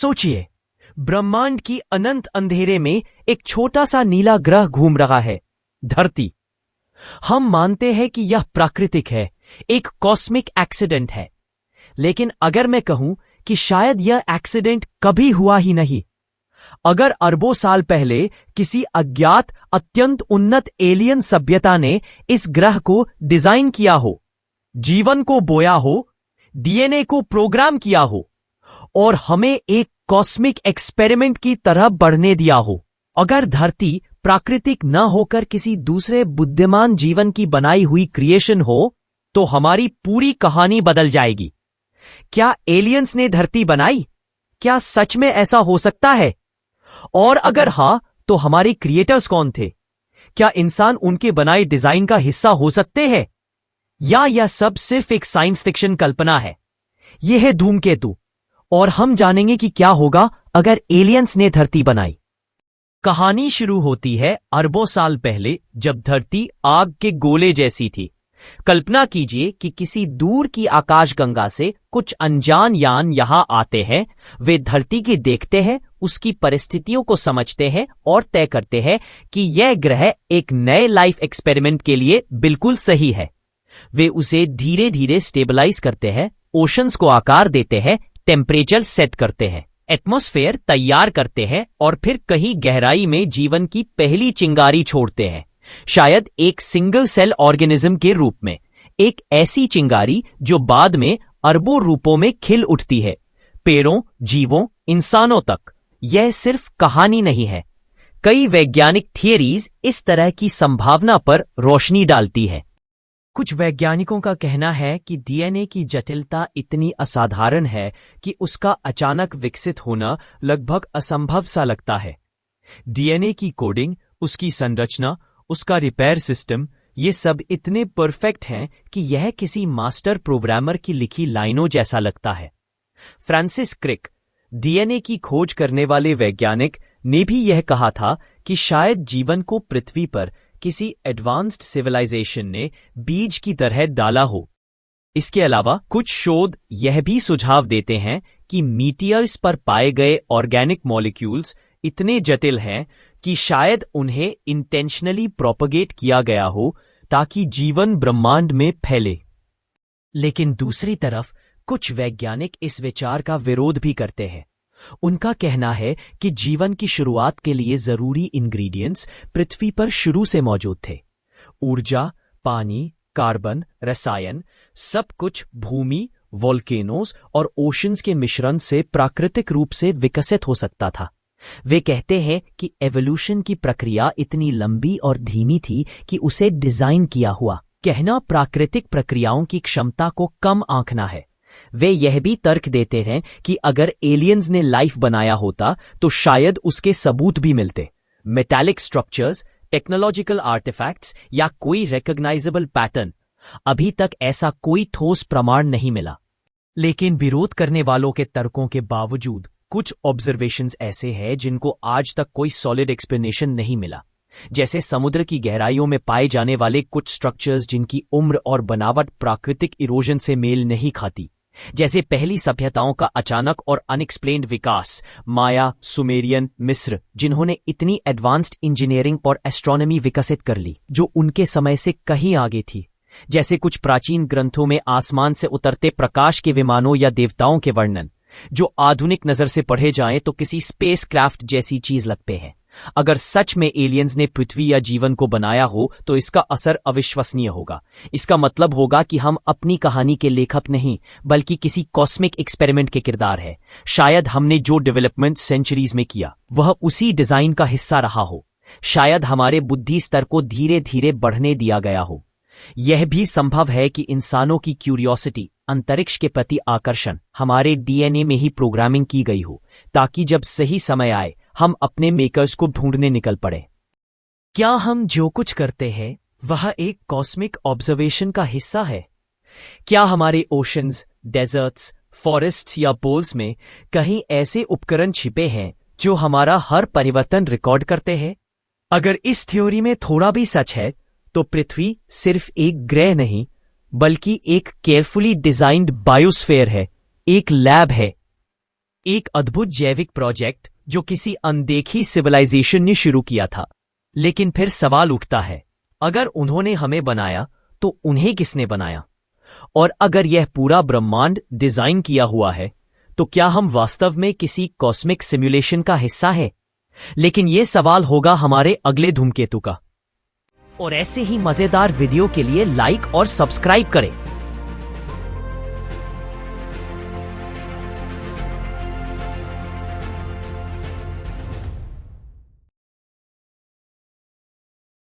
सोचिए, ब्रह्मांड की अनंत अंधेरे में एक छोटा सा नीला ग्रह घूम रहा है, धरती। हम मानते हैं कि यह प्राकृतिक है, एक कॉस्मिक एक्सीडेंट है। लेकिन अगर मैं कहूं कि शायद यह एक्सीडेंट कभी हुआ ही नहीं, अगर अरबों साल पहले किसी अज्ञात अत्यंत उन्नत एलियन सभ्यता ने इस ग्रह को डिजाइन किया हो, जीवन को बोया हो, डीएनए को प्रोग्राम किया हो और हमें एक कॉस्मिक एक्सपेरिमेंट की तरह बढ़ने दिया हो, अगर धरती प्राकृतिक न होकर किसी दूसरे बुद्धिमान जीवन की बनाई हुई क्रिएशन हो, तो हमारी पूरी कहानी बदल जाएगी। क्या एलियंस ने धरती बनाई? क्या सच में ऐसा हो सकता है? और अगर हां, तो हमारे क्रिएटर्स कौन थे? क्या इंसान उनके बनाए डिजाइन का हिस्सा हो सकते हैं? या यह सब सिर्फ एक साइंस फिक्शन कल्पना है? यह है धूमकेतु, और हम जानेंगे कि क्या होगा अगर एलियंस ने धरती बनाई। कहानी शुरू होती है अरबों साल पहले, जब धरती आग के गोले जैसी थी। कल्पना कीजिए कि किसी दूर की आकाशगंगा से कुछ अनजान यान यहां आते हैं। वे धरती की देखते हैं, उसकी परिस्थितियों को समझते हैं और तय करते हैं कि यह ग्रह एक नए लाइफ एक्सपेरिमेंट के लिए बिल्कुल सही है। वे उसे धीरे धीरे स्टेबलाइज करते हैं, ओशंस को आकार देते हैं, टेम्परेचर सेट करते हैं, एटमॉस्फेयर तैयार करते हैं और फिर कहीं गहराई में जीवन की पहली चिंगारी छोड़ते हैं, शायद एक सिंगल सेल ऑर्गेनिज्म के रूप में। एक ऐसी चिंगारी जो बाद में अरबों रूपों में खिल उठती है, पेड़ों, जीवों, इंसानों तक। यह सिर्फ कहानी नहीं है, कई वैज्ञानिक थियरीज इस तरह की संभावना पर रोशनी डालती है। कुछ वैज्ञानिकों का कहना है कि डीएनए की जटिलता इतनी असाधारण है कि उसका अचानक विकसित होना लगभग असंभव सा लगता है। डीएनए की कोडिंग, उसकी संरचना, उसका रिपेयर सिस्टम, ये सब इतने परफेक्ट हैं कि यह किसी मास्टर प्रोग्रामर की लिखी लाइनों जैसा लगता है। फ्रांसिस क्रिक, डीएनए की खोज करने वाले वैज्ञानिक, ने भी यह कहा था कि शायद जीवन को पृथ्वी पर किसी एडवांस्ड सिविलाइजेशन ने बीज की तरह डाला हो। इसके अलावा कुछ शोध यह भी सुझाव देते हैं कि मीटियर्स पर पाए गए ऑर्गेनिक मॉलिक्यूल्स इतने जटिल हैं कि शायद उन्हें इंटेंशनली प्रोपगेट किया गया हो ताकि जीवन ब्रह्मांड में फैले। लेकिन दूसरी तरफ कुछ वैज्ञानिक इस विचार का विरोध भी करते हैं। उनका कहना है कि जीवन की शुरुआत के लिए जरूरी इंग्रेडिएंट्स पृथ्वी पर शुरू से मौजूद थे। ऊर्जा, पानी, कार्बन, रसायन, सब कुछ भूमि, वोल्केनोज और ओशंस के मिश्रण से प्राकृतिक रूप से विकसित हो सकता था। वे कहते हैं कि एवोल्यूशन की प्रक्रिया इतनी लंबी और धीमी थी कि उसे डिजाइन किया हुआ कहना प्राकृतिक प्रक्रियाओं की क्षमता को कम आंकना है। वे यह भी तर्क देते हैं कि अगर एलियंस ने लाइफ बनाया होता तो शायद उसके सबूत भी मिलते। मेटालिक स्ट्रक्चर्स, टेक्नोलॉजिकल आर्टिफैक्ट्स या कोई रिकॉग्नाइजेबल पैटर्न। अभी तक ऐसा कोई ठोस प्रमाण नहीं मिला। लेकिन विरोध करने वालों के तर्कों के बावजूद कुछ ऑब्जर्वेशंस ऐसे हैं जिनको आज तक कोई सॉलिड एक्सप्लेनेशन नहीं मिला। जैसे समुद्र की गहराइयों में पाए जाने वाले कुछ स्ट्रक्चर्स जिनकी उम्र और बनावट प्राकृतिक इरोजन से मेल नहीं खाती। जैसे पहली सभ्यताओं का अचानक और अनएक्सप्लेन्ड विकास, माया, सुमेरियन, मिस्र, जिन्होंने इतनी एडवांस्ड इंजीनियरिंग और एस्ट्रोनॉमी विकसित कर ली जो उनके समय से कहीं आगे थी। जैसे कुछ प्राचीन ग्रंथों में आसमान से उतरते प्रकाश के विमानों या देवताओं के वर्णन, जो आधुनिक नजर से पढ़े जाएं तो किसी स्पेस क्राफ्ट जैसी चीज लगते हैं। अगर सच में एलियंस ने पृथ्वी या जीवन को बनाया हो तो इसका असर अविश्वसनीय होगा। इसका मतलब होगा कि हम अपनी कहानी के लेखक नहीं बल्कि किसी कॉस्मिक एक्सपेरिमेंट के किरदार है। शायद हमने जो डेवलपमेंट सेंचुरीज में किया वह उसी डिजाइन का हिस्सा रहा हो। शायद हमारे बुद्धि स्तर को धीरे धीरे बढ़ने दिया गया हो। यह भी संभव है कि इंसानों की क्यूरियोसिटी, अंतरिक्ष के प्रति आकर्षण हमारे डीएनए में ही प्रोग्रामिंग की गई हो ताकि जब सही समय आए हम अपने मेकर्स को ढूंढने निकल पड़े। क्या हम जो कुछ करते हैं वह एक कॉस्मिक ऑब्जर्वेशन का हिस्सा है? क्या हमारे ओशंस, डेजर्ट्स, फॉरेस्ट्स या पोल्स में कहीं ऐसे उपकरण छिपे हैं जो हमारा हर परिवर्तन रिकॉर्ड करते हैं? अगर इस थ्योरी में थोड़ा भी सच है तो पृथ्वी सिर्फ एक ग्रह नहीं बल्कि एक केयरफुली डिजाइंड बायोस्फीयर है, एक लैब है। एक अद्भुत जैविक प्रोजेक्ट जो किसी अनदेखी सिविलाइजेशन ने शुरू किया था। लेकिन फिर सवाल उठता है, अगर उन्होंने हमें बनाया तो उन्हें किसने बनाया? और अगर यह पूरा ब्रह्मांड डिजाइन किया हुआ है तो क्या हम वास्तव में किसी कॉस्मिक सिमुलेशन का हिस्सा है? लेकिन यह सवाल होगा हमारे अगले धूमकेतु का। और ऐसे ही मजेदार वीडियो के लिए लाइक और सब्सक्राइब करें।